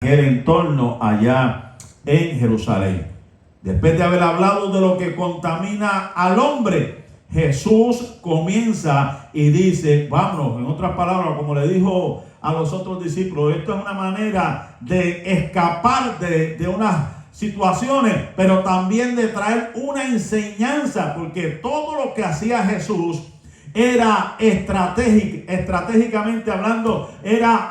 aquel entorno allá en Jerusalén. Después de haber hablado de lo que contamina al hombre, Jesús comienza y dice, vámonos, en otras palabras, como le dijo a los otros discípulos, esto es una manera de escapar de unas situaciones, pero también de traer una enseñanza, porque todo lo que hacía Jesús era estratégicamente hablando, era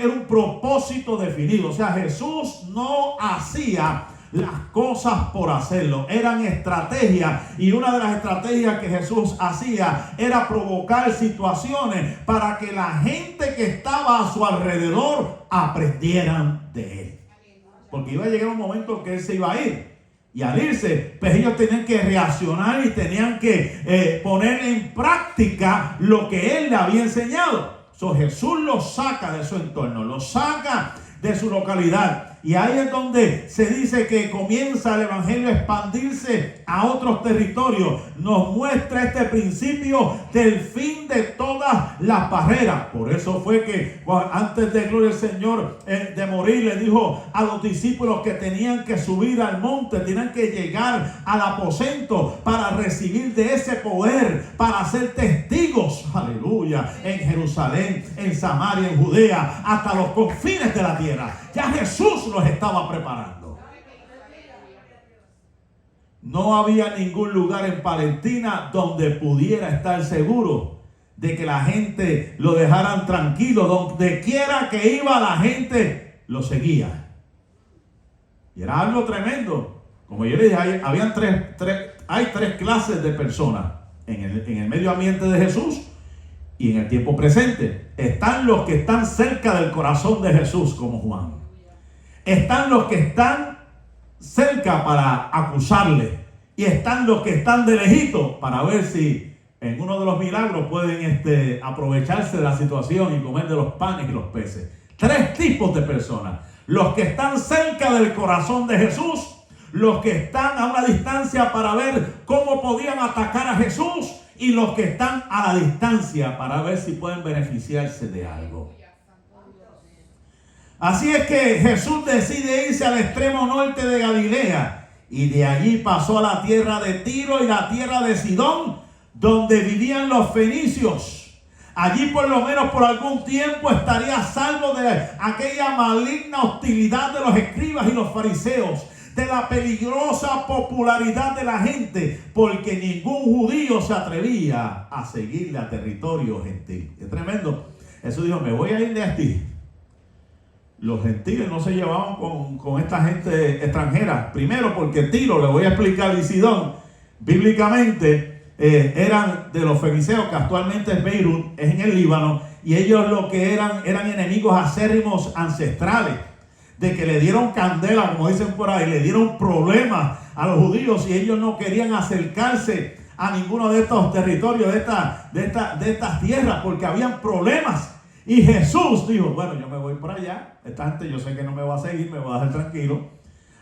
un propósito definido. O sea, Jesús no hacía las cosas por hacerlo, eran estrategias, y una de las estrategias que Jesús hacía era provocar situaciones para que la gente que estaba a su alrededor aprendieran de él, porque iba a llegar un momento que él se iba a ir, y al irse, pues ellos tenían que reaccionar y tenían que poner en práctica lo que él le había enseñado. Jesús los saca de su entorno, los saca de su localidad. Y ahí es donde se dice que comienza el evangelio a expandirse a otros territorios. Nos muestra este principio del fin de todas las barreras. Por eso fue que antes de gloria al Señor de morir, le dijo a los discípulos que tenían que subir al monte, tenían que llegar al aposento para recibir de ese poder, para ser testigos, aleluya, en Jerusalén, en Samaria, en Judea, hasta los confines de la tierra. Ya Jesús los estaba preparando. No había ningún lugar en Palestina donde pudiera estar seguro de que la gente lo dejaran tranquilo. Donde quiera que iba, la gente lo seguía. Y era algo tremendo. Como yo le dije, hay tres clases de personas en el medio ambiente de Jesús y en el tiempo presente. Están los que están cerca del corazón de Jesús, como Juan. Están los que están cerca para acusarle, y están los que están de lejito para ver si en uno de los milagros pueden aprovecharse de la situación y comer de los panes y los peces. Tres tipos de personas: los que están cerca del corazón de Jesús, los que están a una distancia para ver cómo podían atacar a Jesús, y los que están a la distancia para ver si pueden beneficiarse de algo. Así es que Jesús decide irse al extremo norte de Galilea, y de allí pasó a la tierra de Tiro y la tierra de Sidón, donde vivían los fenicios. Allí por lo menos por algún tiempo estaría a salvo de aquella maligna hostilidad de los escribas y los fariseos, de la peligrosa popularidad de la gente, porque ningún judío se atrevía a seguirle a territorio gentil. Es tremendo. Jesús dijo, me voy a ir de aquí. Los gentiles no se llevaban con esta gente extranjera. Primero porque Tiro, le voy a explicar, y Sidón, bíblicamente eran de los fenicios, que actualmente es Beirut, es en el Líbano, y ellos lo que eran enemigos acérrimos ancestrales, de que le dieron candela, como dicen por ahí, le dieron problemas a los judíos, y ellos no querían acercarse a ninguno de estos territorios, de estas tierras, porque habían problemas. Y Jesús dijo, bueno, yo me voy por allá, esta gente yo sé que no me va a seguir, me va a dejar tranquilo,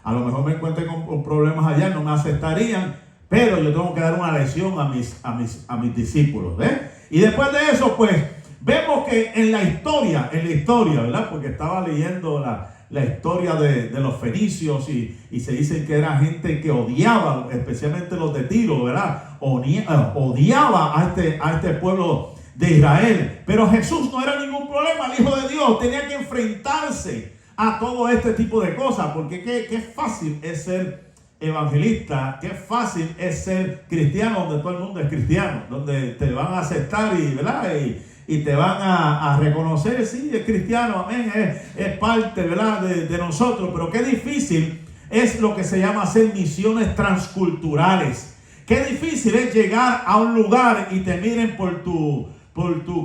a lo mejor me encuentre con problemas allá, no me aceptarían, pero yo tengo que dar una lección a mis discípulos, ¿ves? Y después de eso, pues, vemos que en la historia, ¿verdad? Porque estaba leyendo la historia de los fenicios, y se dice que era gente que odiaba, especialmente los de Tiro, ¿verdad? Odiaba a este pueblo de Israel. Pero Jesús no era ningún problema. El Hijo de Dios tenía que enfrentarse a todo este tipo de cosas, porque qué fácil es ser evangelista, qué fácil es ser cristiano donde todo el mundo es cristiano, donde te van a aceptar y te van a reconocer, sí, es cristiano, amén, es parte, ¿verdad?, de nosotros. Pero qué difícil es lo que se llama hacer misiones transculturales. Qué difícil es llegar a un lugar y te miren por tu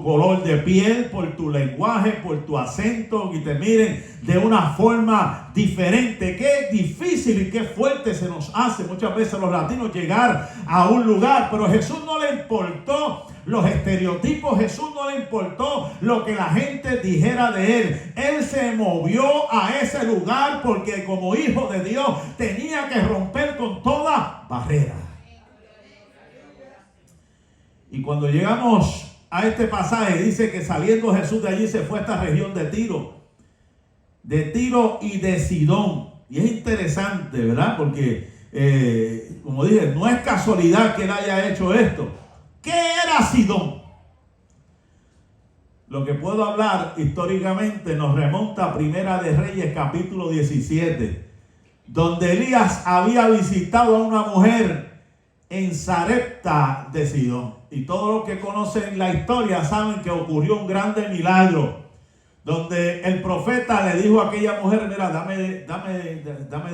color de piel, por tu lenguaje, por tu acento, y te miren de una forma diferente. Qué difícil y qué fuerte se nos hace muchas veces a los latinos llegar a un lugar. Pero a Jesús no le importó los estereotipos, Jesús no le importó lo que la gente dijera de él. Él se movió a ese lugar porque como hijo de Dios tenía que romper con toda barrera. Y cuando llegamos a este pasaje, dice que saliendo Jesús de allí se fue a esta región de Tiro. de Tiro y de Sidón. Y es interesante, ¿verdad? Porque, como dije, no es casualidad que él haya hecho esto. ¿Qué era Sidón? Lo que puedo hablar históricamente nos remonta a Primera de Reyes, capítulo 17, donde Elías había visitado a una mujer en Sarepta de Sidón. Y todos los que conocen la historia saben que ocurrió un grande milagro, donde el profeta le dijo a aquella mujer: mira, dame de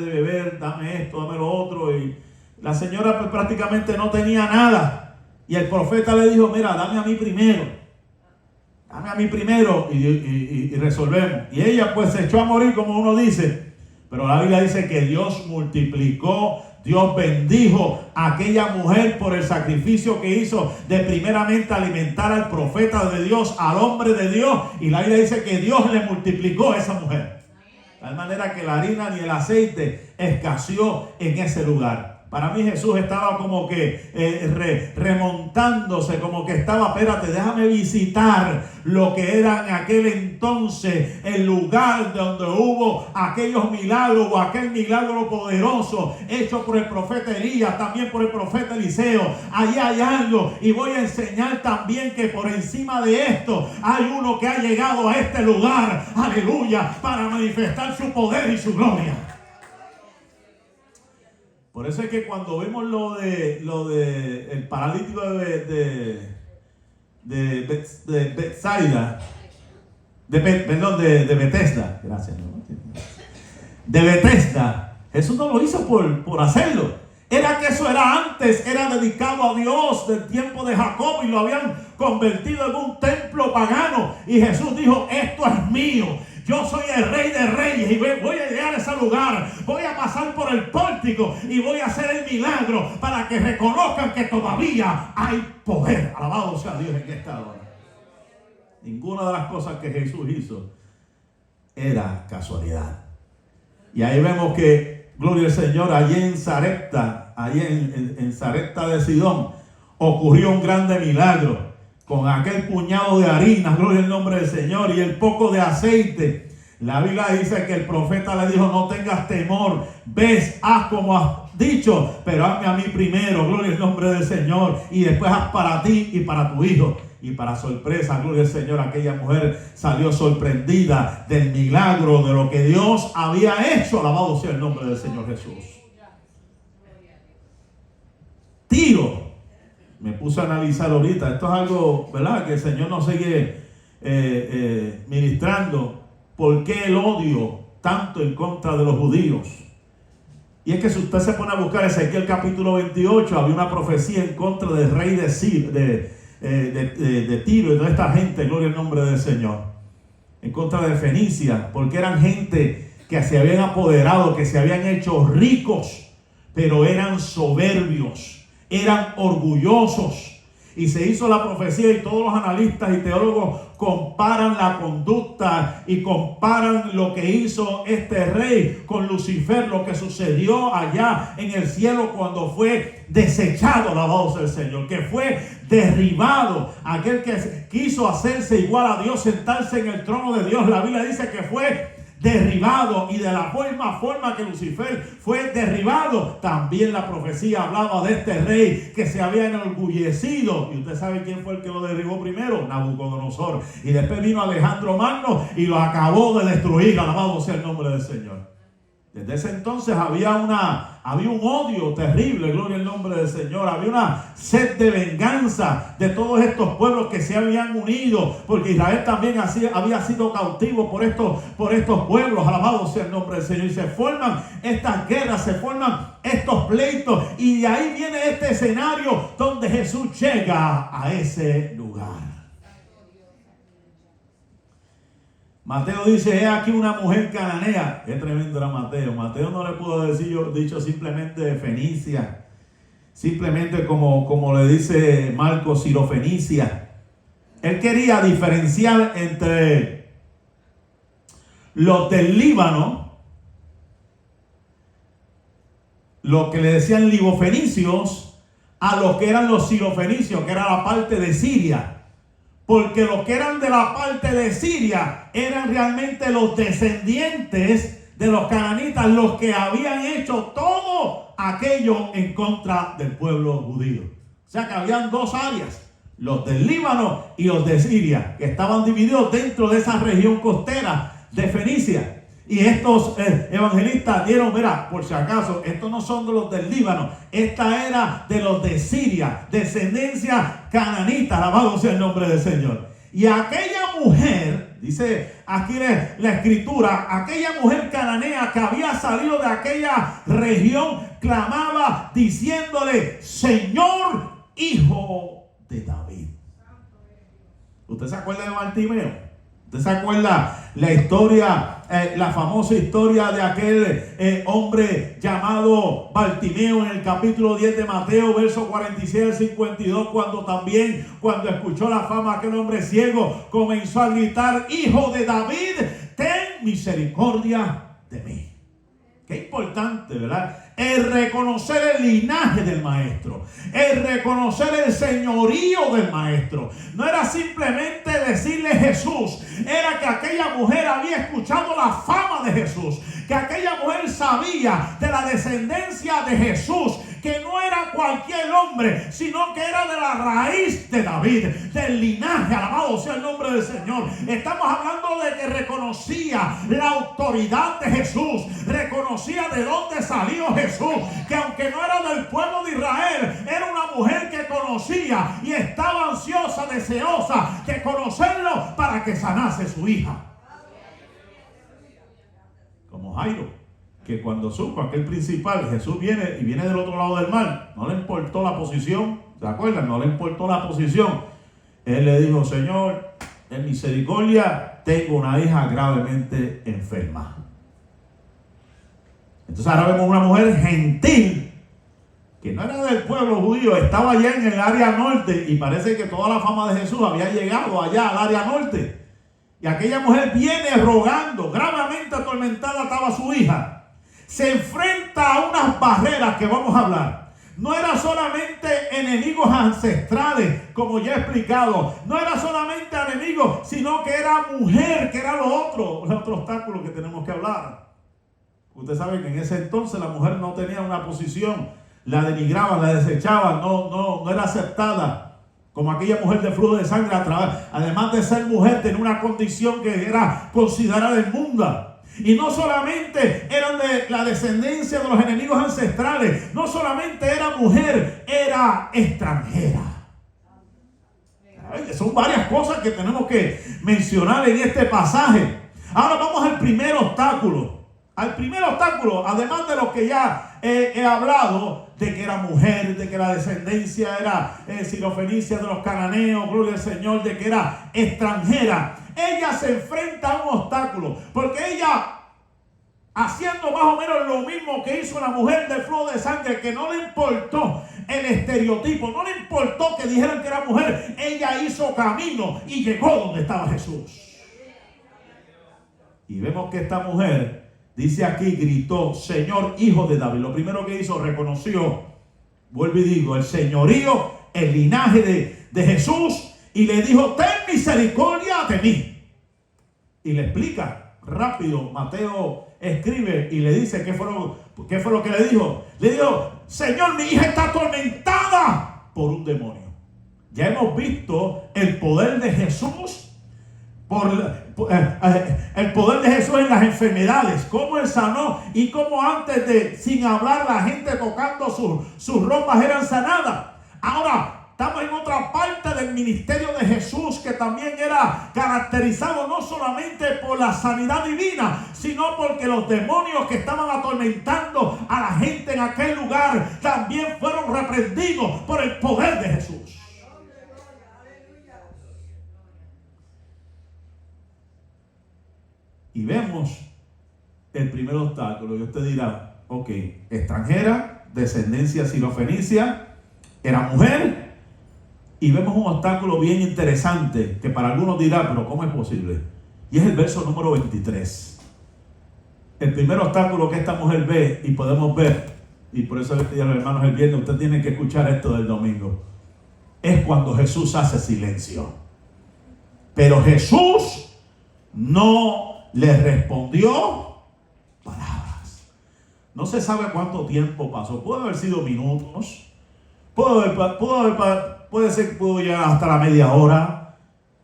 beber, dame esto, dame lo otro. Y la señora pues prácticamente no tenía nada. Y el profeta le dijo: mira, dame a mí primero. Dame a mí primero y resolvemos. Y ella pues se echó a morir, como uno dice. Pero la Biblia dice que Dios multiplicó, Dios bendijo a aquella mujer por el sacrificio que hizo de primeramente alimentar al profeta de Dios, al hombre de Dios. Y la Biblia dice que Dios le multiplicó a esa mujer. De tal manera que la harina ni el aceite escaseó en ese lugar. Para mí Jesús estaba como que remontándose, como que estaba: espérate, déjame visitar lo que era en aquel entonces el lugar donde hubo aquellos milagros, o aquel milagro poderoso hecho por el profeta Elías, también por el profeta Eliseo. Allí hay algo, y voy a enseñar también que por encima de esto hay uno que ha llegado a este lugar, aleluya, para manifestar su poder y su gloria. Por eso es que cuando vemos lo de el paralítico de Bethsaida, de Bethesda, gracias, de Bethesda, Jesús no lo hizo por hacerlo. Era que eso era dedicado a Dios del tiempo de Jacob, y lo habían convertido en un templo pagano. Y Jesús dijo: esto es mío. Yo soy el Rey de Reyes y voy a llegar a ese lugar. Voy a pasar por el pórtico y voy a hacer el milagro para que reconozcan que todavía hay poder. Alabado sea Dios en esta hora. Ninguna de las cosas que Jesús hizo era casualidad. Y ahí vemos que, gloria al Señor, allí en Sarepta, en Sarepta de Sidón, ocurrió un grande milagro. Con aquel puñado de harina, gloria al nombre del Señor, y el poco de aceite. La Biblia dice que el profeta le dijo: no tengas temor, ves, haz como has dicho, pero hazme a mí primero, gloria al nombre del Señor, y después haz para ti y para tu hijo. Y para sorpresa, gloria al Señor, aquella mujer salió sorprendida del milagro, de lo que Dios había hecho. Alabado sea el nombre del Señor Jesús. Tiro. Me puse a analizar ahorita. Esto es algo, ¿verdad?, que el Señor nos sigue ministrando. ¿Por qué el odio tanto en contra de los judíos? Y es que si usted se pone a buscar Ezequiel capítulo 28, había una profecía en contra del rey de Tiro y de esta gente, gloria al nombre del Señor, en contra de Fenicia, porque eran gente que se habían apoderado, que se habían hecho ricos, pero eran soberbios, eran orgullosos. Y se hizo la profecía, y todos los analistas y teólogos comparan la conducta y comparan lo que hizo este rey con Lucifer, lo que sucedió allá en el cielo cuando fue desechado, alabado sea el Señor, que fue derribado. Aquel que quiso hacerse igual a Dios, sentarse en el trono de Dios, la Biblia dice que fue derribado, y de la misma forma que Lucifer fue derribado, también la profecía hablaba de este rey que se había enorgullecido. Y usted sabe quién fue el que lo derribó primero: Nabucodonosor. Y después vino Alejandro Magno y lo acabó de destruir. Alabado sea el nombre del Señor. Desde ese entonces había un odio terrible, gloria al nombre del Señor. Había una sed de venganza de todos estos pueblos que se habían unido, porque Israel también había sido cautivo por estos pueblos. Alabado sea el nombre del Señor. Y se forman estas guerras, se forman estos pleitos, y de ahí viene este escenario donde Jesús llega a ese lugar. Mateo dice: he aquí una mujer cananea. Qué tremendo era Mateo. Mateo no le pudo dicho simplemente Fenicia, simplemente como le dice Marcos, Sirofenicia. Él quería diferenciar entre los del Líbano, lo que le decían libofenicios, a los que eran los sirofenicios, que era la parte de Siria. porque los que eran de la parte de Siria eran realmente los descendientes de los cananitas, los que habían hecho todo aquello en contra del pueblo judío. O sea que habían dos áreas, los del Líbano y los de Siria, que estaban divididos dentro de esa región costera de Fenicia. Y estos evangelistas dieron, mira, por si acaso, estos no son de los del Líbano, esta era de los de Siria, descendencia cananita, alabado sea el nombre del Señor. Y aquella mujer, dice aquí la escritura, aquella mujer cananea que había salido de aquella región, clamaba diciéndole, Señor, hijo de David. ¿Usted se acuerda de Bartimeo? ¿Usted se acuerda la historia, la famosa historia de aquel hombre llamado Bartimeo en el capítulo 10 de Mateo, verso 46 al 52, cuando escuchó la fama, aquel hombre ciego comenzó a gritar, Hijo de David, ten misericordia de mí. Qué importante, ¿verdad? El reconocer el linaje del maestro, el reconocer el señorío del maestro. No era simplemente decirle Jesús, era que aquella mujer había escuchado la fama de Jesús, que aquella mujer sabía de la descendencia de Jesús, que no era cualquier hombre, sino que era de la raíz de David, del linaje, alabado sea el nombre del Señor. Estamos hablando de que reconocía la autoridad de Jesús, reconocía de dónde salió Jesús, que aunque no era del pueblo de Israel, era una mujer que conocía y estaba ansiosa, deseosa de conocerlo para que sanase su hija. Como Jairo, que cuando supo aquel principal, Jesús viene del otro lado del mar, no le importó la posición, ¿se acuerdan? No le importó la posición. Él le dijo, Señor, en misericordia, tengo una hija gravemente enferma. Entonces ahora vemos una mujer gentil, que no era del pueblo judío, estaba allá en el área norte, y parece que toda la fama de Jesús había llegado allá al área norte. Y aquella mujer viene rogando, gravemente atormentada estaba su hija. Se enfrenta a unas barreras que vamos a hablar. No era solamente enemigos ancestrales, como ya he explicado. No era solamente enemigos, sino que era mujer, que era el otro obstáculo que tenemos que hablar. Usted sabe que en ese entonces la mujer no tenía una posición, la denigraban, la desechaban, no era aceptada. Como aquella mujer de flujo de sangre, además de ser mujer, tenía una condición que era considerada inmunda. Y no solamente eran de la descendencia de los enemigos ancestrales, no solamente era mujer, era extranjera. Son varias cosas que tenemos que mencionar en este pasaje. Ahora vamos al primer obstáculo. Al primer obstáculo, además de lo que ya he hablado, de que era mujer, de que la descendencia era sirofenicia de los cananeos, gloria al Señor, de que era extranjera. Ella se enfrenta a un obstáculo, porque ella, haciendo más o menos lo mismo que hizo la mujer del flujo de sangre, que no le importó el estereotipo, no le importó que dijeran que era mujer, ella hizo camino y llegó donde estaba Jesús. Y vemos que esta mujer, dice aquí, gritó, Señor, hijo de David. Lo primero que hizo, reconoció, vuelvo y digo, el señorío, el linaje de Jesús, y le dijo, ten misericordia de mí. Y le explica rápido, Mateo escribe y le dice qué fue lo que le dijo. Le dijo, Señor, mi hija está atormentada por un demonio. Ya hemos visto el poder de Jesús, el poder de Jesús en las enfermedades, cómo Él sanó y cómo antes sin hablar la gente tocando sus ropas eran sanadas. Ahora estamos en otra parte del ministerio de Jesús, que también era caracterizado no solamente por la sanidad divina, sino porque los demonios que estaban atormentando a la gente en aquel lugar también fueron reprendidos por el poder de Jesús. Y vemos el primer obstáculo. Y usted dirá, ok, extranjera, descendencia sirofenicia, era mujer. Y vemos un obstáculo bien interesante, que para algunos dirán, pero ¿cómo es posible? Y es el verso número 23. El primer obstáculo que esta mujer ve, y podemos ver, y por eso les pedí a los hermanos el viernes, ustedes tienen que escuchar esto del domingo, es cuando Jesús hace silencio. Pero Jesús no le respondió palabras. No se sabe cuánto tiempo pasó. Puede haber sido minutos. Puede ser que pudo llegar hasta la media hora.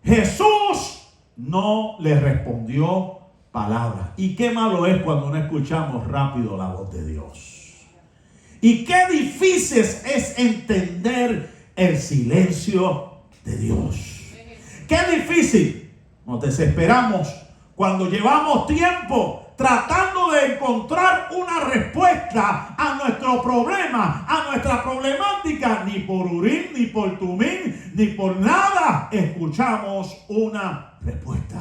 Jesús no le respondió palabras. Y qué malo es cuando no escuchamos rápido la voz de Dios. Y qué difícil es entender el silencio de Dios. Qué difícil. Nos desesperamos cuando llevamos tiempo tratando de encontrar una respuesta a nuestro problema, a nuestra problemática. Ni por Urim, ni por Tumim, ni por nada escuchamos una respuesta.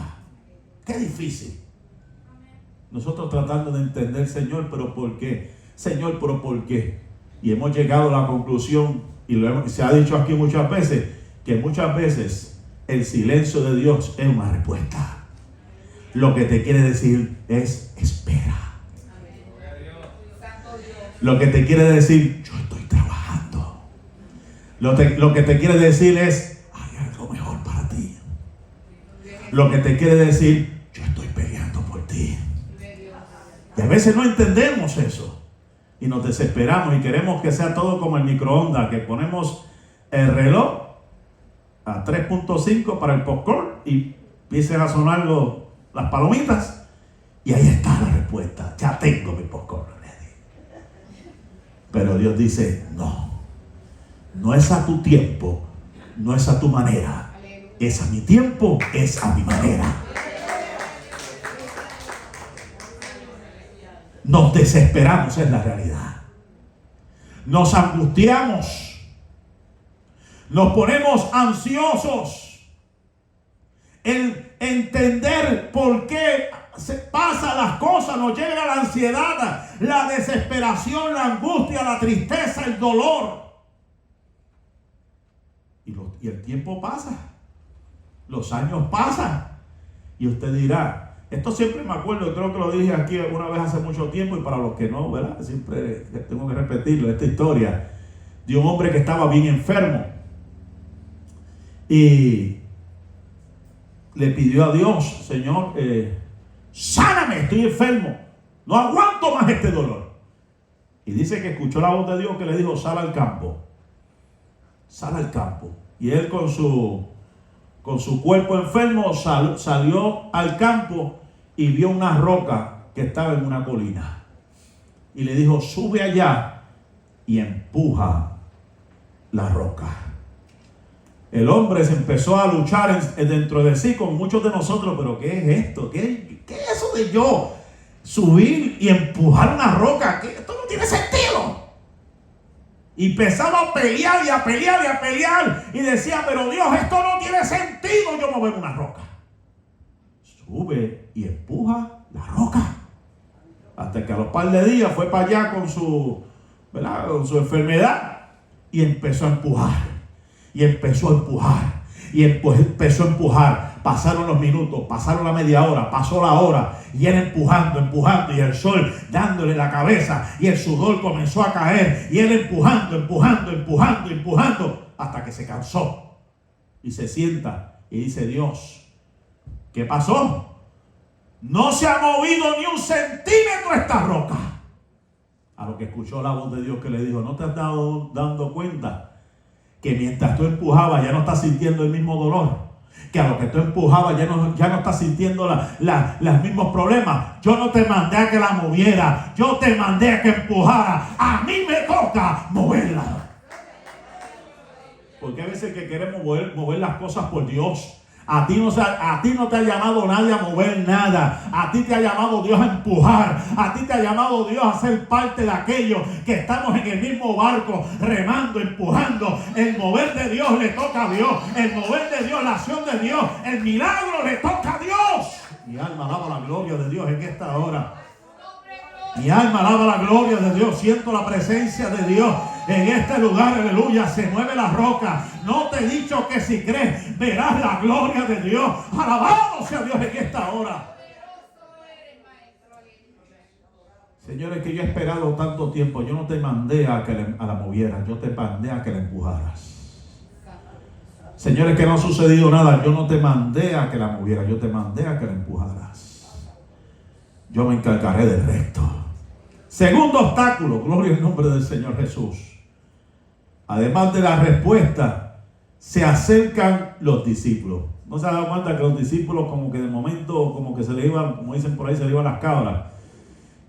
Qué difícil. Nosotros tratando de entender, Señor, pero ¿por qué? Señor, pero ¿por qué? Y hemos llegado a la conclusión, y se ha dicho aquí muchas veces, que muchas veces el silencio de Dios es una respuesta. Lo que te quiere decir es espera. Lo que te quiere decir, yo estoy trabajando. Lo que te quiere decir es, hay algo mejor para ti. Lo que te quiere decir, yo estoy peleando por ti. Y a veces no entendemos eso. Y nos desesperamos y queremos que sea todo como el microondas, que ponemos el reloj a 3.5 para el popcorn y empiecen a sonar las palomitas y ahí está la respuesta. Ya tengo mi popcorn ready. Pero Dios dice, no es a tu tiempo, no es a tu manera, es a mi tiempo, es a mi manera. Nos desesperamos, es la realidad. Nos angustiamos. Nos ponemos ansiosos en entender por qué se pasan las cosas. Nos llega la ansiedad, la desesperación, la angustia, la tristeza, el dolor. Y el tiempo pasa. Los años pasan. Y usted dirá, esto siempre me acuerdo, creo que lo dije aquí una vez hace mucho tiempo, y para los que no, ¿verdad? Siempre tengo que repetirlo, esta historia de un hombre que estaba bien enfermo. Y le pidió a Dios, Señor, sáname, estoy enfermo, no aguanto más este dolor. Y dice que escuchó la voz de Dios que le dijo, sal al campo. Sal al campo. Y él con su cuerpo enfermo salió al campo y vio una roca que estaba en una colina. Y le dijo, sube allá y empuja la roca. El hombre se empezó a luchar dentro de sí con muchos de nosotros. ¿Pero qué es esto? ¿Qué es eso de yo subir y empujar una roca? Esto no tiene sentido. Y empezaba a pelear y a pelear y a pelear. Y decía, pero Dios, esto no tiene sentido yo mover una roca. Sube y empuja la roca. Hasta que a los par de días fue para allá con su enfermedad. Y empezó a empujar. Y empezó a empujar. Y empezó a empujar. Pasaron los minutos, pasaron la media hora, pasó la hora. Y él empujando. Y el sol dándole la cabeza. Y el sudor comenzó a caer. Y él empujando. Hasta que se cansó. Y se sienta y dice, Dios, ¿qué pasó? No se ha movido ni un centímetro esta roca. A lo que escuchó la voz de Dios que le dijo, ¿no te has dando cuenta que mientras tú empujabas ya no estás sintiendo el mismo dolor? Que a lo que tú empujabas ya no estás sintiendo los mismos problemas. Yo no te mandé a que la moviera, yo te mandé a que empujara. A mí me toca moverla. Porque a veces que queremos mover las cosas por Dios. A ti no te ha llamado nadie a mover nada. A ti te ha llamado Dios a empujar. A ti te ha llamado Dios a ser parte de aquellos que estamos en el mismo barco, remando, empujando. El mover de Dios le toca a Dios. El mover de Dios, la acción de Dios, el milagro le toca a Dios. Mi alma alaba la gloria de Dios en esta hora. Mi alma alaba la gloria de Dios. Siento la presencia de Dios en este lugar, aleluya. Se mueve la roca. No te he dicho que si crees verás la gloria de Dios. Alabado sea Dios en esta hora. Señores, que yo he esperado tanto tiempo. Yo no te mandé a que la movieras, yo te mandé a que la empujaras. Señor. Señor, es que no ha sucedido nada. Yo no te mandé a que la movieras, yo te mandé a que la empujaras. Yo me encargaré del resto. Segundo obstáculo, gloria al nombre del Señor Jesús. Además de la respuesta, se acercan los discípulos. ¿No se ha dado cuenta que los discípulos como que de momento, como que se le iban, como dicen por ahí, se le iban las cabras?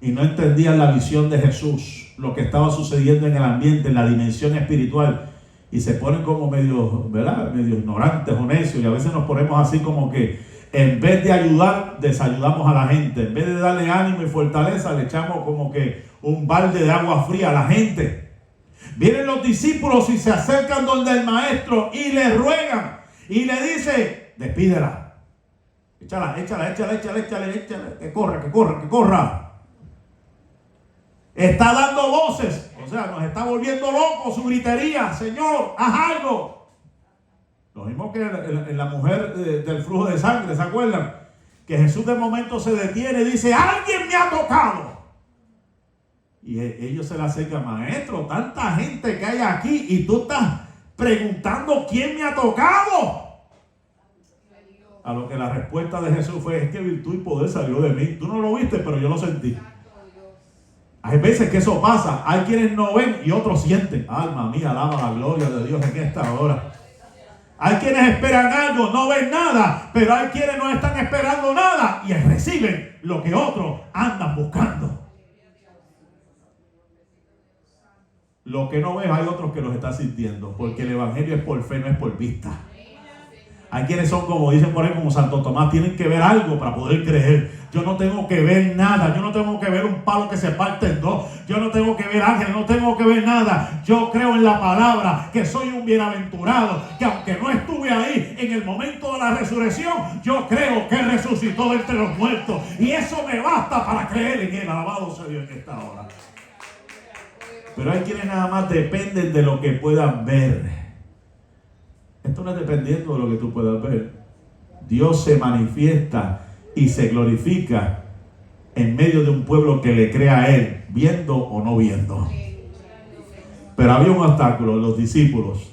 Y no entendían la visión de Jesús, lo que estaba sucediendo en el ambiente, en la dimensión espiritual. Y se ponen como medio, ¿verdad?, medio ignorantes o necios. Y a veces nos ponemos así como que en vez de ayudar, desayudamos a la gente. En vez de darle ánimo y fortaleza, le echamos como que un balde de agua fría a la gente. Vienen los discípulos y se acercan donde el maestro y le ruegan. Y le dice, despídela. Échala, que corra. Está dando voces, o sea, nos está volviendo locos su gritería. Señor, haz algo. Lo mismo que en la mujer del flujo de sangre, ¿se acuerdan? Que Jesús de momento se detiene y dice, alguien me ha tocado. Y ellos se le acercan, maestro, tanta gente que hay aquí y tú estás preguntando quién me ha tocado. A lo que la respuesta de Jesús fue, es que virtud y poder salió de mí. Tú no lo viste, pero yo lo sentí. Hay veces que eso pasa. Hay quienes no ven y otros sienten. Alma mía, alaba la gloria de Dios en esta hora. Hay quienes esperan algo, no ven nada, pero hay quienes no están esperando nada y reciben lo que otros andan buscando. Lo que no ves, hay otros que los están sintiendo, porque el evangelio es por fe, no es por vista. Hay quienes son, como dicen por ahí, como Santo Tomás, tienen que ver algo para poder creer. Yo no tengo que ver nada, yo no tengo que ver un palo que se parte en dos, yo no tengo que ver ángeles, no tengo que ver nada. Yo creo en la palabra, que soy un bienaventurado, que aunque no estuve ahí en el momento de la resurrección, yo creo que resucitó entre los muertos. Y eso me basta para creer en él. Alabado sea Dios en esta hora. Pero hay quienes nada más dependen de lo que puedan ver. Esto no es dependiendo de lo que tú puedas ver. Dios se manifiesta y se glorifica en medio de un pueblo que le crea a Él, viendo o no viendo. Pero había un obstáculo. Los discípulos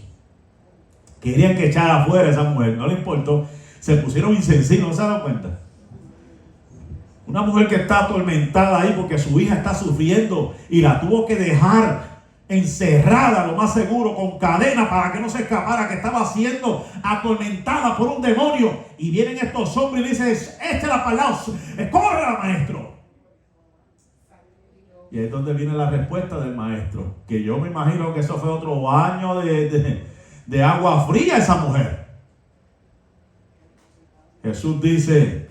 querían que echara afuera a esa mujer, no le importó. Se pusieron insensibles, ¿no se dan cuenta? Una mujer que está atormentada ahí porque su hija está sufriendo y la tuvo que dejar encerrada, lo más seguro, con cadena para que no se escapara, que estaba siendo atormentada por un demonio. Y vienen estos hombres y le dicen, échala para el lado, córrela, maestro. Y ahí es donde viene la respuesta del maestro, que yo me imagino que eso fue otro baño de agua fría a esa mujer. Jesús dice,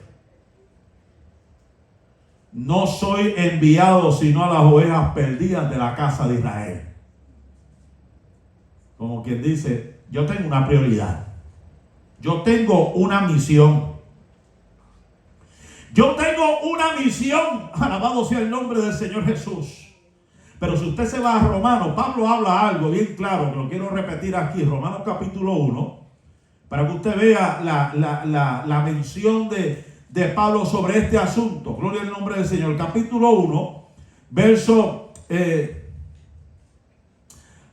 no soy enviado sino a las ovejas perdidas de la casa de Israel. Como quien dice, yo tengo una prioridad. Yo tengo una misión. Yo tengo una misión. Alabado sea el nombre del Señor Jesús. Pero si usted se va a Romanos, Pablo habla algo bien claro, que lo quiero repetir aquí. Romanos capítulo 1, para que usted vea la mención de Pablo sobre este asunto. Gloria al nombre del Señor. Capítulo 1, verso,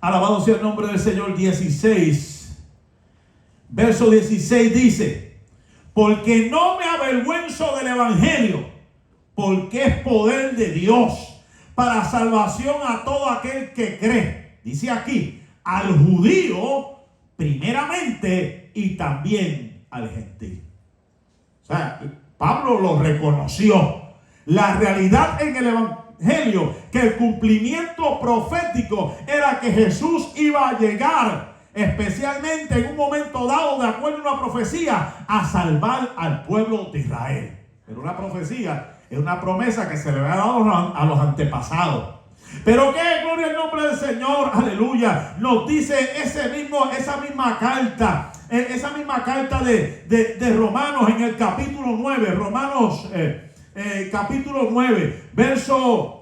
alabado sea el nombre del Señor, 16. Verso 16 dice, porque no me avergüenzo del evangelio, porque es poder de Dios para salvación a todo aquel que cree. Dice aquí, al judío primeramente y también al gentil. O sea, Pablo lo reconoció. La realidad en el evangelio, que el cumplimiento profético era que Jesús iba a llegar, especialmente en un momento dado, de acuerdo a una profecía, a salvar al pueblo de Israel. Pero una profecía es una promesa que se le había dado a los antepasados. Pero que, gloria al nombre del Señor, aleluya, nos dice esa misma carta de Romanos en el capítulo 9, Romanos capítulo 9, verso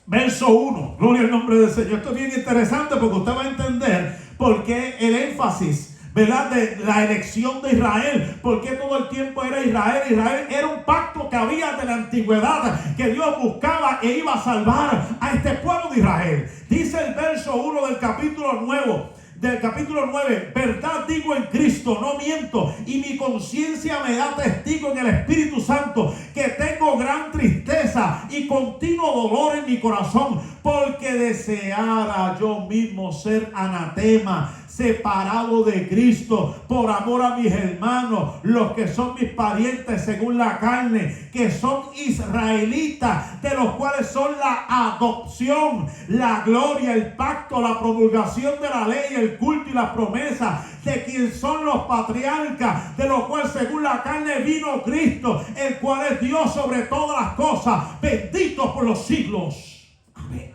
1, gloria al nombre del Señor. Esto es bien interesante porque usted va a entender por qué el énfasis, ¿verdad?, de la elección de Israel. Porque todo el tiempo era Israel. Israel era un pacto que había de la antigüedad, que Dios buscaba e iba a salvar a este pueblo de Israel. Dice el verso 1 del capítulo 9 del capítulo 9, verdad digo en Cristo, no miento, y mi conciencia me da testigo en el Espíritu Santo que tengo gran tristeza y continuo dolor en mi corazón, porque deseara yo mismo ser anatema, separado de Cristo, por amor a mis hermanos, los que son mis parientes según la carne, que son israelitas, de los cuales son la adopción, la gloria, el pacto, la promulgación de la ley, el culto y las promesas, de quien son los patriarcas, de los cuales según la carne vino Cristo, el cual es Dios sobre todas las cosas, bendito por los siglos. Amén.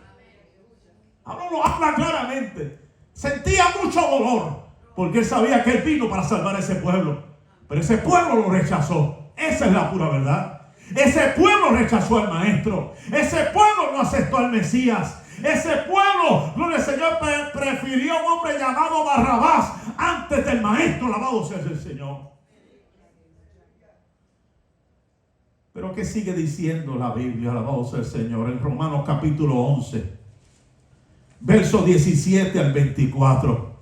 Ahora lo habla claramente. Sentía mucho dolor, porque él sabía que él vino para salvar a ese pueblo. Pero ese pueblo lo rechazó. Esa es la pura verdad. Ese pueblo rechazó al maestro. Ese pueblo no aceptó al Mesías. Ese pueblo, gloria al Señor, prefirió a un hombre llamado Barrabás antes del maestro. Alabado sea el Señor. Pero ¿qué sigue diciendo la Biblia? Alabado sea el Señor. En Romanos capítulo 11. Versos 17 al 24.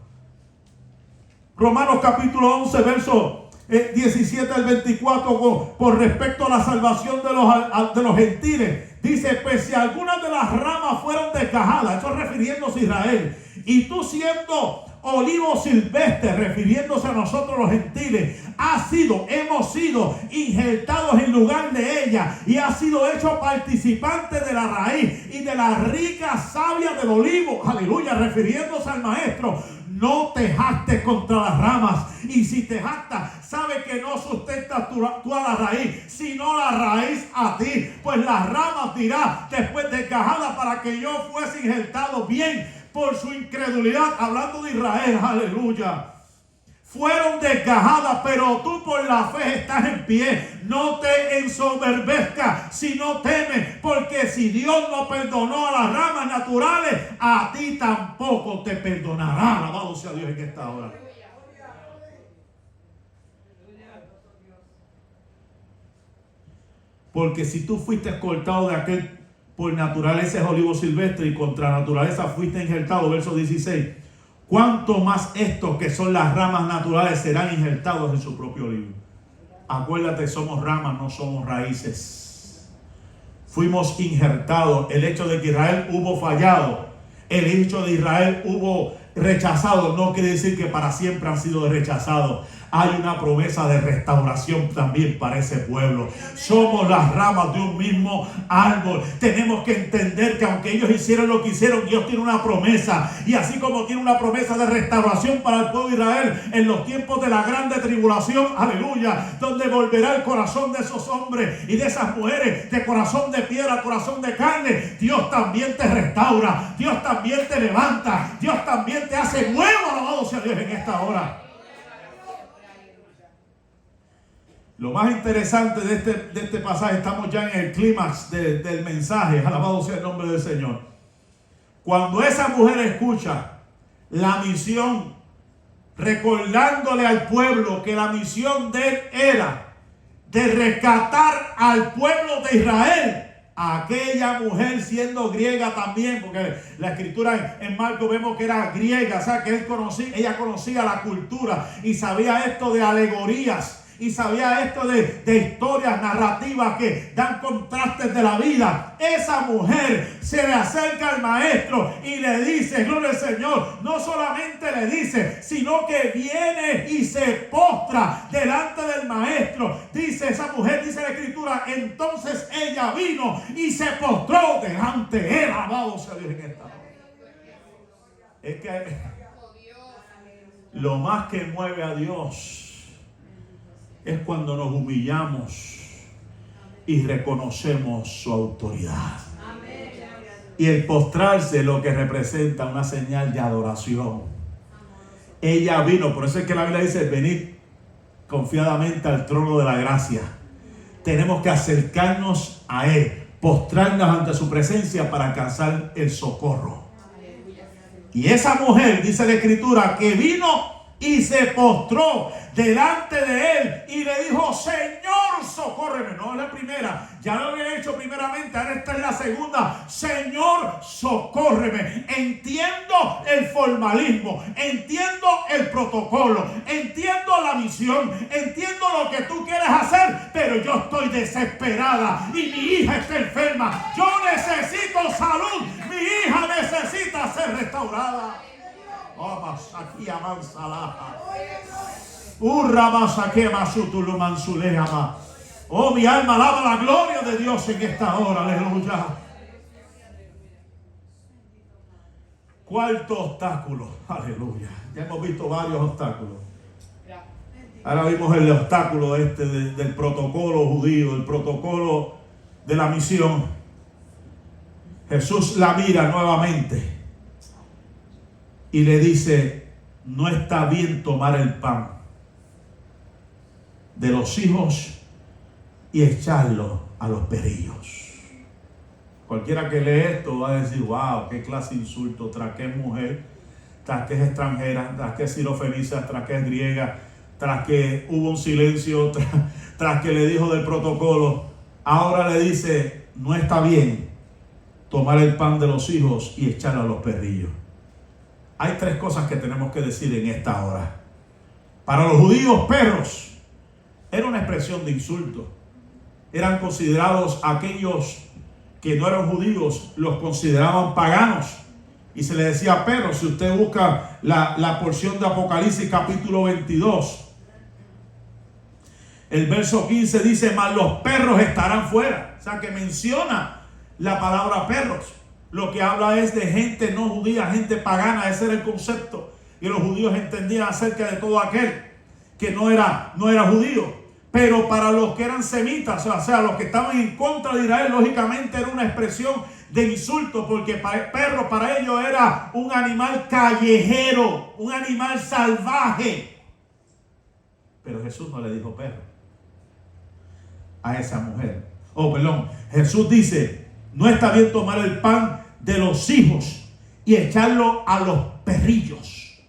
Romanos capítulo 11, versos 17 al 24, con respecto a la salvación de los gentiles. Dice, pues si algunas de las ramas fueron desgajadas, eso refiriéndose a Israel, y tú siendo olivo silvestre, refiriéndose a nosotros los gentiles, hemos sido injertados en lugar de ella, y ha sido hecho participante de la raíz y de la rica savia del olivo, aleluya, refiriéndose al maestro. No te jactes contra las ramas, y si te jactas, sabe que no sustentas tú a la raíz, sino la raíz a ti, pues las ramas dirá después desgajada para que yo fuese injertado. Bien, por su incredulidad, hablando de Israel, aleluya, fueron desgajadas, pero tú por la fe estás en pie. No te ensoberbezcas, sino teme, porque si Dios no perdonó a las ramas naturales, a ti tampoco te perdonará. Alabado sea Dios en esta hora. Porque si tú fuiste cortado de aquel por naturaleza es olivo silvestre, y contra naturaleza fuiste injertado, verso 16, cuánto más estos que son las ramas naturales serán injertados en su propio olivo. Acuérdate, somos ramas, no somos raíces. Fuimos injertados. El hecho de que Israel hubo fallado, el hecho de Israel hubo rechazado, no quiere decir que para siempre han sido rechazados. Hay una promesa de restauración también para ese pueblo. Somos las ramas de un mismo árbol. Tenemos que entender que aunque ellos hicieron lo que hicieron, Dios tiene una promesa. Y así como tiene una promesa de restauración para el pueblo de Israel en los tiempos de la grande tribulación, aleluya, donde volverá el corazón de esos hombres y de esas mujeres de corazón de piedra, corazón de carne, Dios también te restaura, Dios también te levanta, Dios también te hace nuevo. Alabado sea Dios en esta hora. Lo más interesante de este pasaje, estamos ya en el clímax del mensaje, alabado sea el nombre del Señor. Cuando esa mujer escucha la misión, recordándole al pueblo que la misión de él era de rescatar al pueblo de Israel, aquella mujer siendo griega también, porque la escritura en Marcos vemos que era griega, o sea que ella conocía la cultura y sabía esto de alegorías. Y sabía esto de historias narrativas que dan contrastes de la vida. Esa mujer se le acerca al maestro y le dice, gloria al Señor, no solamente le dice, sino que viene y se postra delante del maestro. Dice esa mujer, dice la escritura, entonces ella vino y se postró delante de él. Alabado sea Dios en esta hora. Es que lo más que mueve a Dios es cuando nos humillamos y reconocemos su autoridad. Y el postrarse lo que representa una señal de adoración. Ella vino, por eso es que la Biblia dice, venid confiadamente al trono de la gracia. Tenemos que acercarnos a Él, postrarnos ante su presencia para alcanzar el socorro. Y esa mujer, dice la escritura, que vino y se postró delante de él y le dijo: Señor, socórreme. No es la primera, ya lo había hecho primeramente, ahora esta es la segunda. Señor, socórreme. Entiendo el formalismo, entiendo el protocolo, entiendo la misión, entiendo lo que tú quieres hacer, pero yo estoy desesperada y mi hija está enferma. Yo necesito salud, mi hija necesita ser restaurada. Oh, mi alma alaba la gloria de Dios en esta hora. Aleluya. Cuarto obstáculo. Aleluya. Ya hemos visto varios obstáculos. Ahora vimos el obstáculo del protocolo judío, el protocolo de la misión. Jesús la mira nuevamente y le dice: no está bien tomar el pan de los hijos y echarlo a los perrillos. Cualquiera que lee esto va a decir: wow, qué clase de insulto, tras que es mujer, tras que es extranjera, tras que es sirofenicia, tras que es griega, tras que hubo un silencio, tras que le dijo del protocolo. Ahora le dice: no está bien tomar el pan de los hijos y echarlo a los perrillos. Hay tres cosas que tenemos que decir en esta hora. Para los judíos, perros era una expresión de insulto. Eran considerados, aquellos que no eran judíos, los consideraban paganos y se les decía perros. Si usted busca la porción de Apocalipsis capítulo 22, el verso 15 dice: mas los perros estarán fuera. O sea que menciona la palabra perros. Lo que habla es de gente no judía, gente pagana. Ese era el concepto. Y los judíos entendían acerca de todo aquel que no era judío. Pero para los que eran semitas, o sea, los que estaban en contra de Israel, lógicamente era una expresión de insulto, porque perro para ellos era un animal callejero, un animal salvaje. Pero Jesús no le dijo perro a esa mujer. Jesús dice: no está bien tomar el pan de los hijos y echarlo a los perrillos.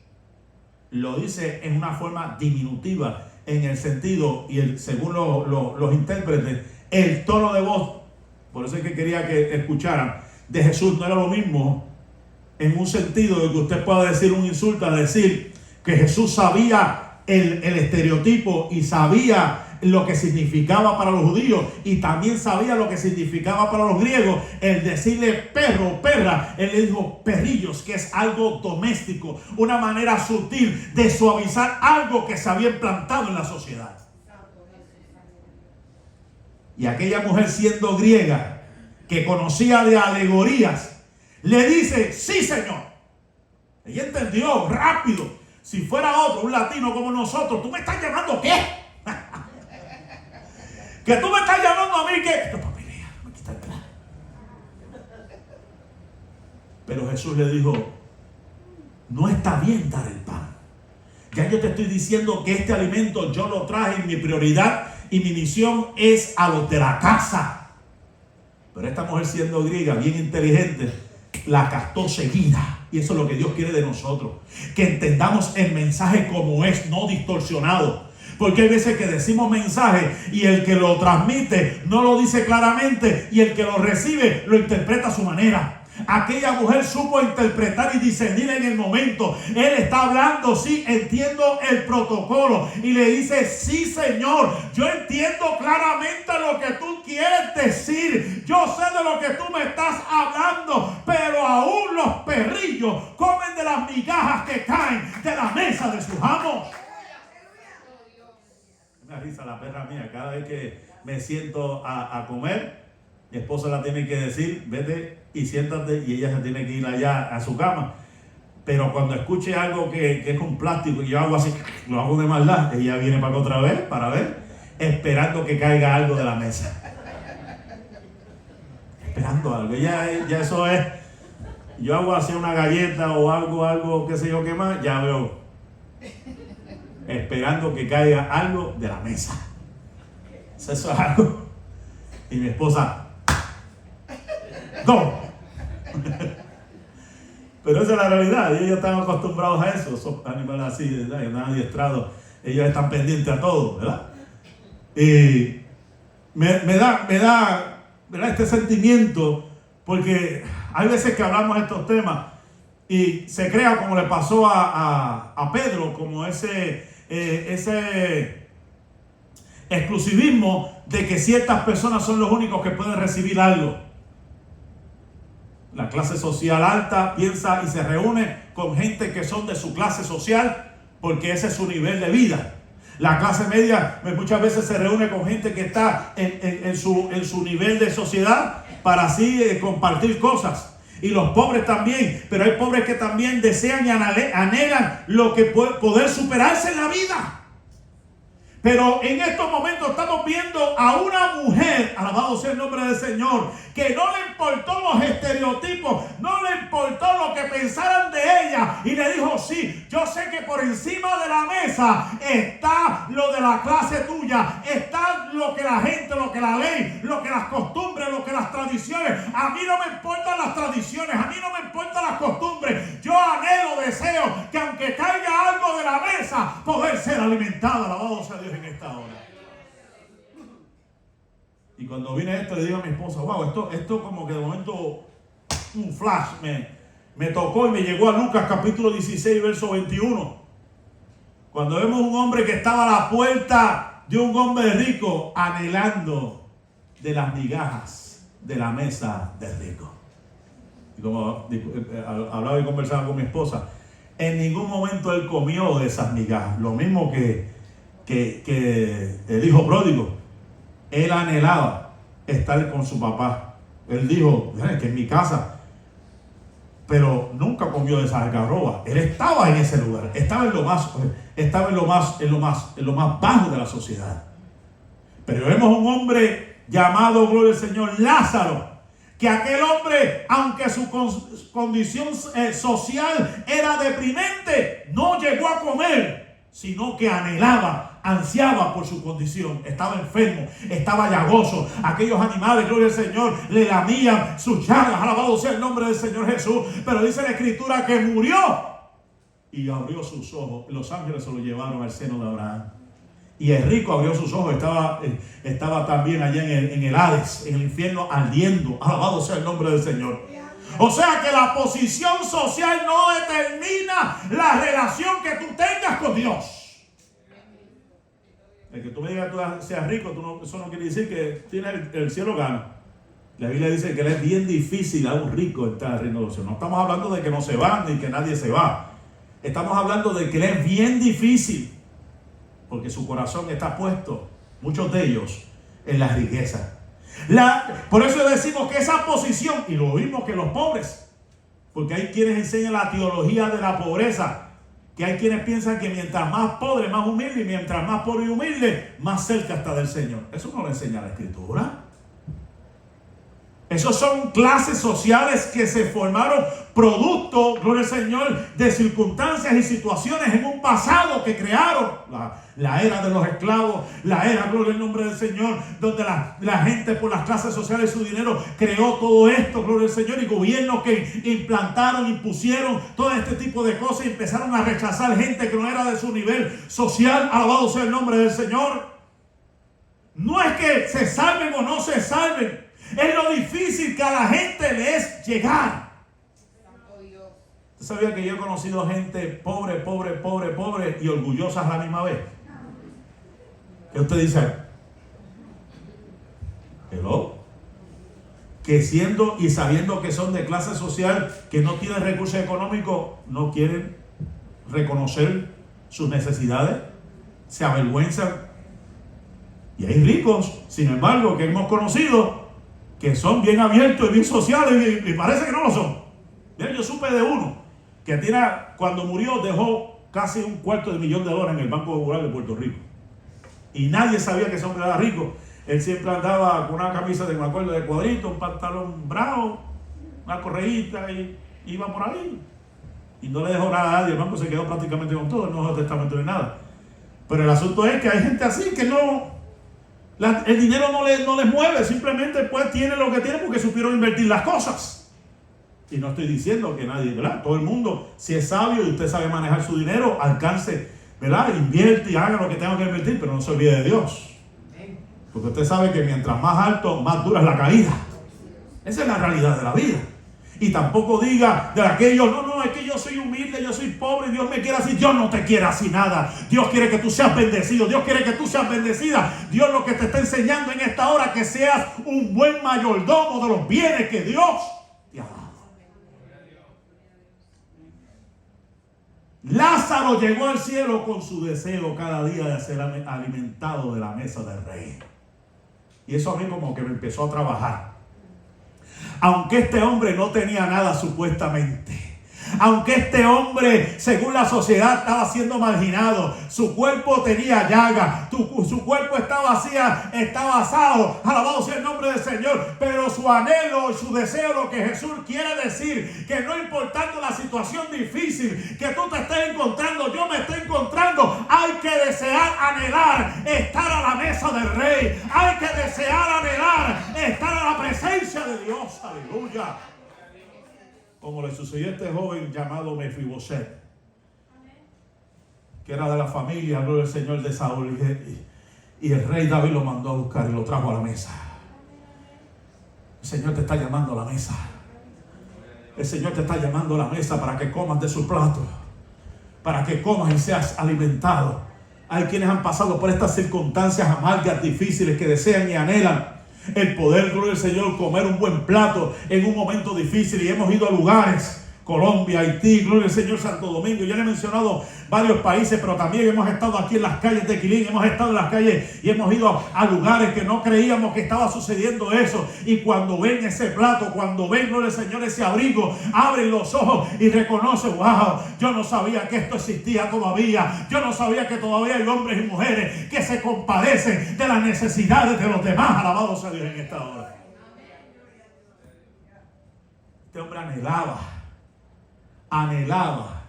Lo dice en una forma diminutiva, en el sentido y según los intérpretes, el tono de voz. Por eso es que quería que escucharan. De Jesús no era lo mismo en un sentido de que usted pueda decir un insulto, a decir que Jesús sabía el estereotipo y sabía lo que significaba para los judíos y también sabía lo que significaba para los griegos. El decirle perro o perra, él le dijo perrillos, que es algo doméstico, una manera sutil de suavizar algo que se había implantado en la sociedad. Y aquella mujer, siendo griega, que conocía de alegorías, le dice: sí, Señor. Ella entendió rápido. Si fuera otro, un latino como nosotros: ¿tú me estás llamando qué? Que tú me estás llamando a mí, que esto es papelea, me quita el plan. Pero Jesús le dijo: no está bien dar el pan. Ya yo te estoy diciendo que este alimento yo lo traje, y mi prioridad y mi misión es a los de la casa. Pero esta mujer, siendo griega, bien inteligente, la captó seguida. Y eso es lo que Dios quiere de nosotros, que entendamos el mensaje como es, no distorsionado. Porque hay veces que decimos mensaje y el que lo transmite no lo dice claramente, y el que lo recibe lo interpreta a su manera. Aquella mujer supo interpretar y discernir en el momento. Él está hablando: sí, entiendo el protocolo. Y le dice: sí, Señor, yo entiendo claramente lo que tú quieres decir. Yo sé de lo que tú me estás hablando. Pero aún los perrillos comen de las migajas que caen de la mesa de sus amos. Una risa la perra mía. Cada vez que me siento a comer, mi esposa la tiene que decir: vete y siéntate, y ella se tiene que ir allá a su cama. Pero cuando escuche algo que es con plástico y yo hago así, lo hago de maldad, ella viene para acá otra vez para ver, esperando que caiga algo de la mesa. Esperando algo. Ya eso es. Yo hago así una galleta o algo qué sé yo qué más, ya veo. Esperando que caiga algo de la mesa. Eso es algo. Y mi esposa: no. Pero esa es la realidad. Y ellos están acostumbrados a eso. Son animales así, ¿verdad? Y están adiestrados. Ellos están pendientes a todo, ¿verdad? Y me da ¿verdad? Este sentimiento, porque hay veces que hablamos de estos temas y se crea, como le pasó a Pedro, como ese exclusivismo de que ciertas personas son los únicos que pueden recibir algo. La clase social alta piensa y se reúne con gente que son de su clase social porque ese es su nivel de vida. La clase media muchas veces se reúne con gente que está en su nivel de sociedad para así compartir cosas. Y los pobres también, pero hay pobres que también desean y anhelan lo que poder superarse en la vida. Pero en estos momentos estamos viendo a una mujer, alabado sea el nombre del Señor, que no le importó los estereotipos, no le importó lo que pensaran de ella, y le dijo: sí, yo sé que por encima de la mesa está lo de la clase tuya, está lo que la gente, lo que la ley, lo que las costumbres, lo que las tradiciones. A mí no me importan las tradiciones, a mí no me importan las costumbres. Yo anhelo, deseo que aunque caiga algo de la mesa, poder ser alimentada, alabado sea Dios en esta hora. Y cuando vine esto, le digo a mi esposa: wow, esto como que de momento un flash me tocó y me llegó a Lucas capítulo 16 verso 21, cuando vemos un hombre que estaba a la puerta de un hombre rico anhelando de las migajas de la mesa del rico. Y como hablaba y conversaba con mi esposa, en ningún momento él comió de esas migajas. Lo mismo que el hijo pródigo, él anhelaba estar con su papá. Él dijo: que en mi casa, pero nunca comió de esas algarrobas. Él estaba en ese lugar, estaba en lo más bajo de la sociedad. Pero vemos un hombre llamado, gloria al Señor, Lázaro, que aquel hombre, aunque su condición social era deprimente, no llegó a comer, sino que ansiaba por su condición. Estaba enfermo, estaba llagoso. Aquellos animales, gloria al Señor, le lamían sus llagas, alabado sea el nombre del Señor Jesús. Pero dice la Escritura que murió y abrió sus ojos. Los ángeles se lo llevaron al seno de Abraham. Y el rico abrió sus ojos, estaba también allá en el Hades, en el infierno, ardiendo. Alabado sea el nombre del Señor. O sea que la posición social no determina la relación que tú tengas con Dios. El que tú me digas que tú seas rico, eso no quiere decir que tienes el cielo gano. La Biblia dice que le es bien difícil a un rico entrar al reino de los cielos. No estamos hablando de que no se va ni que nadie se va. Estamos hablando de que le es bien difícil, porque su corazón está puesto, muchos de ellos, en la riqueza. Por eso decimos que esa posición, y lo mismo que los pobres, porque hay quienes enseñan la teología de la pobreza, que hay quienes piensan que mientras más pobre, más humilde, y mientras más pobre y humilde, más cerca está del Señor. Eso no lo enseña la Escritura. Esos son clases sociales que se formaron producto, gloria al Señor, de circunstancias y situaciones en un pasado que crearon la era de los esclavos, la era, gloria al nombre del Señor, donde la gente por las clases sociales y su dinero creó todo esto, gloria al Señor, y gobiernos que implantaron, impusieron todo este tipo de cosas y empezaron a rechazar gente que no era de su nivel social. Alabado sea el nombre del Señor. No es que se salven o no se salven, es lo difícil que a la gente le es llegar. ¿Usted sabía que yo he conocido gente pobre y orgullosa a la misma vez? ¿Qué usted dice? ¿Hello? Que siendo y sabiendo que son de clase social, que no tienen recursos económicos, no quieren reconocer sus necesidades, se avergüenzan. Y hay ricos, sin embargo, que hemos conocido, que son bien abiertos y bien sociales, y parece que no lo son. Bien, yo supe de uno que cuando murió dejó casi $250,000 en el Banco Popular de Puerto Rico, y nadie sabía que ese hombre era rico. Él siempre andaba con una camisa de cuadrito, un pantalón bravo, una correíta, y iba por ahí y no le dejó nada a nadie. El banco se quedó prácticamente con todo, no dejó testamento ni nada. Pero el asunto es que hay gente así que el dinero no les mueve, simplemente pues tiene lo que tiene porque supieron invertir las cosas. Y no estoy diciendo que nadie, ¿verdad? Todo el mundo, si es sabio y usted sabe manejar su dinero, alcance, ¿verdad? Invierte y haga lo que tenga que invertir, pero no se olvide de Dios. Porque usted sabe que mientras más alto, más dura es la caída. Esa es la realidad de la vida. Y tampoco diga de aquellos, no, es que yo soy humilde, yo soy pobre, Dios me quiere así. Dios no te quiere así nada. Dios quiere que tú seas bendecido, Dios quiere que tú seas bendecida. Dios lo que te está enseñando en esta hora, que seas un buen mayordomo de los bienes que Dios te ha dado. Lázaro llegó al cielo con su deseo cada día de ser alimentado de la mesa del rey. Y eso a mí como que me empezó a trabajar. Aunque este hombre no tenía nada supuestamente, aunque este hombre, según la sociedad, estaba siendo marginado, su cuerpo tenía llaga, su cuerpo estaba asado, alabado sea el nombre del Señor, pero su anhelo y su deseo, lo que Jesús quiere decir, que no importando la situación difícil que tú te estés encontrando, yo me estoy encontrando, hay que desear, anhelar estar a la mesa del Rey, hay que desear, anhelar estar a la presencia de Dios, aleluya. Como le sucedió a este joven llamado Mefiboset, que era de la familia, gloria al Señor, de Saúl, y el rey David lo mandó a buscar y lo trajo a la mesa. El Señor te está llamando a la mesa. El Señor te está llamando a la mesa para que comas de su plato, para que comas y seas alimentado. Hay quienes han pasado por estas circunstancias amargas, difíciles, que desean y anhelan el poder, gloria al Señor, comer un buen plato en un momento difícil. Y hemos ido a lugares, Colombia, Haití, gloria al Señor, Santo Domingo. Yo le he mencionado varios países, pero también hemos estado aquí en las calles de Quilín, hemos estado en las calles y hemos ido a lugares que no creíamos que estaba sucediendo eso. Y cuando ven ese plato, cuando ven, gloria al Señor, ese abrigo, abren los ojos y reconocen, wow, yo no sabía que esto existía todavía. Yo no sabía que todavía hay hombres y mujeres que se compadecen de las necesidades de los demás. Alabado sea Dios en esta hora. Este hombre anhelaba,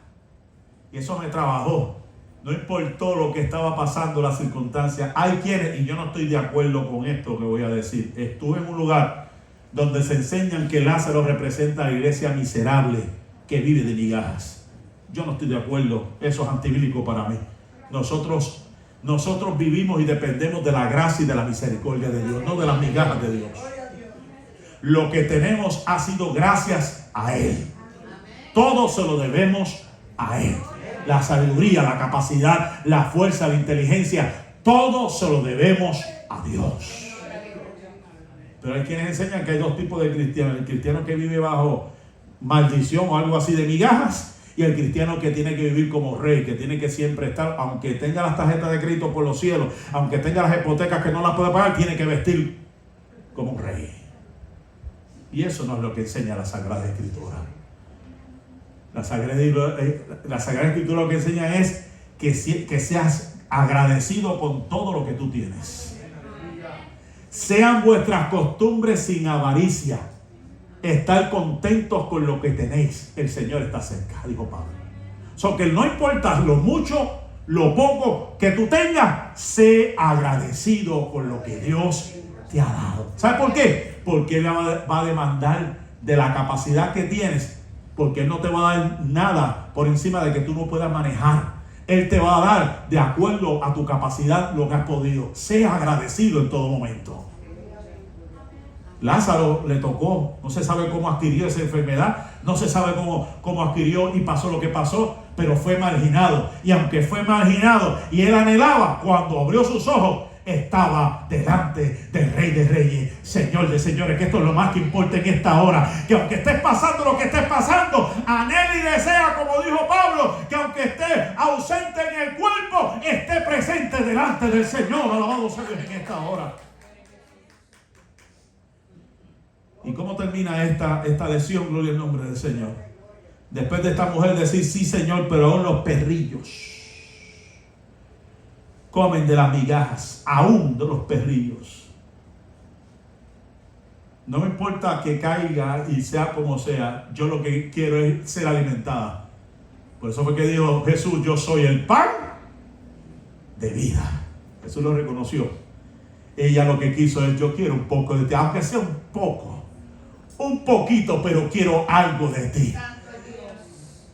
y eso me trabajó. No importó lo que estaba pasando, las circunstancias. Hay quienes, y yo no estoy de acuerdo con esto que voy a decir. Estuve en un lugar donde se enseñan que Lázaro representa a la iglesia miserable que vive de migajas. Yo no estoy de acuerdo, eso es antibíblico para mí. Nosotros vivimos y dependemos de la gracia y de la misericordia de Dios, no de las migajas de Dios. Lo que tenemos ha sido gracias a Él. Todo se lo debemos a Él. La sabiduría, la capacidad, la fuerza, la inteligencia, todo se lo debemos a Dios. Pero hay quienes enseñan que hay dos tipos de cristianos: el cristiano que vive bajo maldición o algo así de migajas, y el cristiano que tiene que vivir como rey, que tiene que siempre estar, aunque tenga las tarjetas de crédito por los cielos, aunque tenga las hipotecas que no las puede pagar, tiene que vestir como un rey. Y eso no es lo que enseña la Sagrada Escritura. La Sagrada Escritura lo que enseña es que seas agradecido con todo lo que tú tienes. Sean vuestras costumbres sin avaricia. Estar contentos con lo que tenéis. El Señor está cerca, dijo Pablo. Que no importa lo mucho, lo poco que tú tengas, sé agradecido con lo que Dios te ha dado. ¿Sabes por qué? Porque Él va a demandar de la capacidad que tienes. Porque Él no te va a dar nada por encima de que tú no puedas manejar. Él te va a dar de acuerdo a tu capacidad lo que has podido. Sea agradecido en todo momento. Lázaro le tocó, no se sabe cómo adquirió esa enfermedad, no se sabe cómo adquirió y pasó lo que pasó, pero fue marginado. Y aunque fue marginado y él anhelaba, cuando abrió sus ojos, estaba delante del Rey de Reyes, Señor de Señores. Que esto es lo más que importa en esta hora, que aunque estés pasando lo que estés pasando, anhela y desea, como dijo Pablo, que aunque esté ausente en el cuerpo, esté presente delante del Señor. Alabado sea Dios en esta hora. ¿Y cómo termina esta lección? Gloria al nombre del Señor. Después de esta mujer decir, sí Señor, pero aún los perrillos comen de las migajas, aún de los perrillos. No me importa que caiga y sea como sea, yo lo que quiero es ser alimentada. Por eso fue que dijo Jesús, yo soy el pan de vida. Jesús lo reconoció. Ella lo que quiso es, yo quiero un poco de ti, aunque sea un poco un poquito, pero quiero algo de ti.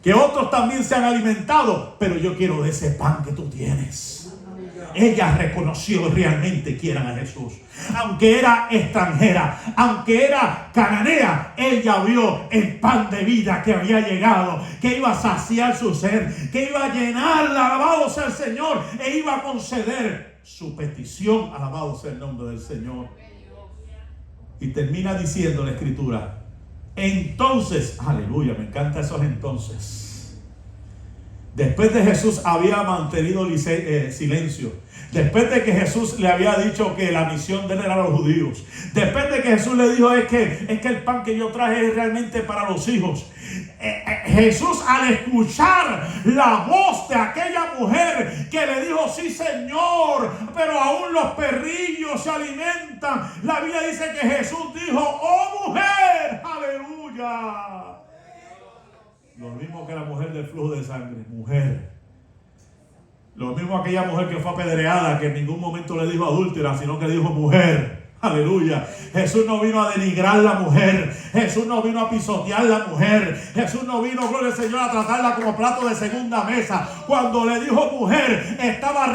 Que otros también se han alimentado, pero yo quiero de ese pan que tú tienes. Ella reconoció realmente quién era Jesús. Aunque era extranjera, aunque era cananea, ella vio el pan de vida que había llegado, que iba a saciar su ser, que iba a llenarla, alabado sea el Señor, e iba a conceder su petición, alabado sea el nombre del Señor. Y termina diciendo la Escritura: entonces, aleluya, me encanta esos entonces. Después de Jesús había mantenido silencio, después de que Jesús le había dicho que la misión de él era a los judíos, después de que Jesús le dijo es que el pan que yo traje es realmente para los hijos, Jesús, al escuchar la voz de aquella mujer que le dijo: sí, Señor, pero aún los perrillos se alimentan, la Biblia dice que Jesús dijo: oh mujer, aleluya. Lo mismo que la mujer del flujo de sangre, mujer. Lo mismo aquella mujer que fue apedreada, que en ningún momento le dijo adúltera, sino que le dijo mujer. Aleluya. Jesús no vino a denigrar la mujer. Jesús no vino a pisotear la mujer. Jesús no vino, gloria al Señor, a tratarla como plato de segunda mesa. Cuando le dijo mujer, estaba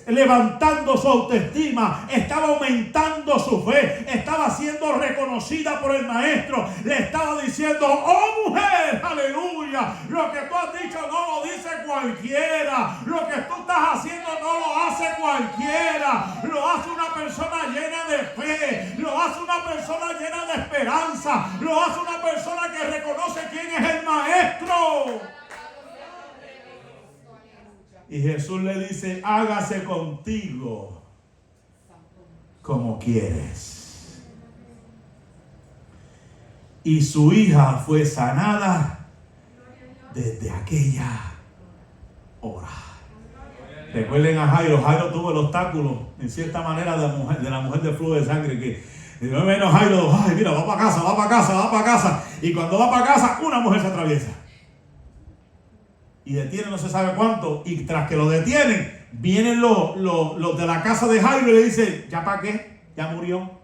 levantando su autoestima, estaba aumentando su fe, estaba siendo reconocida por el maestro. Le estaba diciendo: oh mujer, aleluya, lo que tú has dicho no lo dice cualquiera, lo que tú estás haciendo no lo hace cualquiera, lo hace una persona llena de fe, lo hace una persona llena de esperanza, lo hace una persona que reconoce quién es el maestro. Y Jesús le dice: hágase contigo como quieres. Y su hija fue sanada desde aquella hora. Recuerden a Jairo. Jairo tuvo el obstáculo, en cierta manera, de la mujer del flujo de sangre, que bueno, Jairo, ay, mira, va para casa, va para casa, va para casa. Y cuando va para casa, una mujer se atraviesa. Y detienen no se sabe cuánto. Y tras que lo detienen, vienen los de la casa de Jairo y le dicen: ¿ya para qué? Ya murió.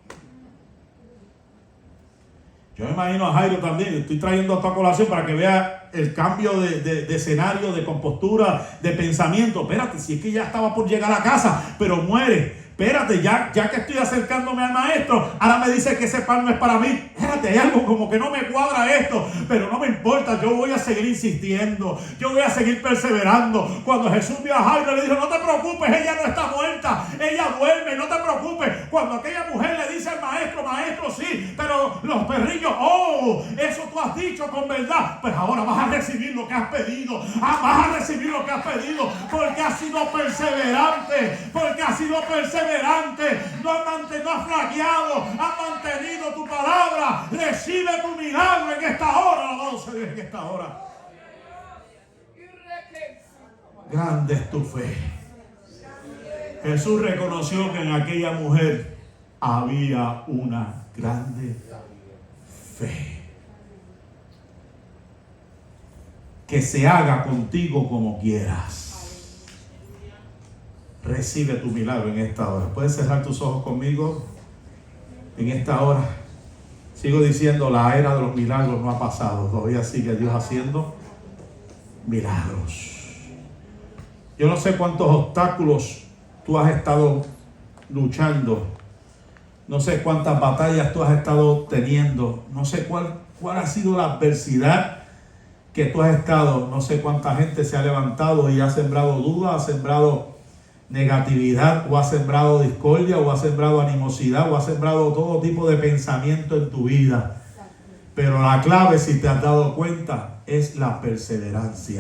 Yo me imagino a Jairo también. Estoy trayendo esta colación para que vea el cambio de escenario, de compostura, de pensamiento. Espérate, si es que ya estaba por llegar a casa, pero muere. Espérate, ya que estoy acercándome al maestro, ahora me dice que ese pan no es para mí. Espérate, hay algo como que no me cuadra esto, pero no me importa, yo voy a seguir insistiendo, yo voy a seguir perseverando. Cuando Jesús vio a Jairo, le dijo: no te preocupes, ella no está muerta, ella duerme, no te preocupes. Cuando aquella mujer le dice al maestro: maestro, sí, pero los perrillos, oh, eso tú has dicho con verdad, pues ahora vas a recibir lo que has pedido, vas a recibir lo que has pedido, porque has sido perseverante, no has flaqueado, has mantenido tu palabra. Recibe tu milagro en esta hora, alabado sea Dios en esta hora. Grande es tu fe. Jesús reconoció que en aquella mujer había una grande fe. Que se haga contigo como quieras. Recibe tu milagro en esta hora. ¿Puedes cerrar tus ojos conmigo en esta hora? Sigo diciendo, la era de los milagros no ha pasado. Todavía sigue Dios haciendo milagros. Yo no sé cuántos obstáculos tú has estado luchando. No sé cuántas batallas tú has estado teniendo. No sé cuál ha sido la adversidad que tú has estado. No sé cuánta gente se ha levantado y ha sembrado dudas, ha sembrado negatividad, o ha sembrado discordia, o ha sembrado animosidad, o ha sembrado todo tipo de pensamiento en tu vida. Pero la clave, si te has dado cuenta, es la perseverancia.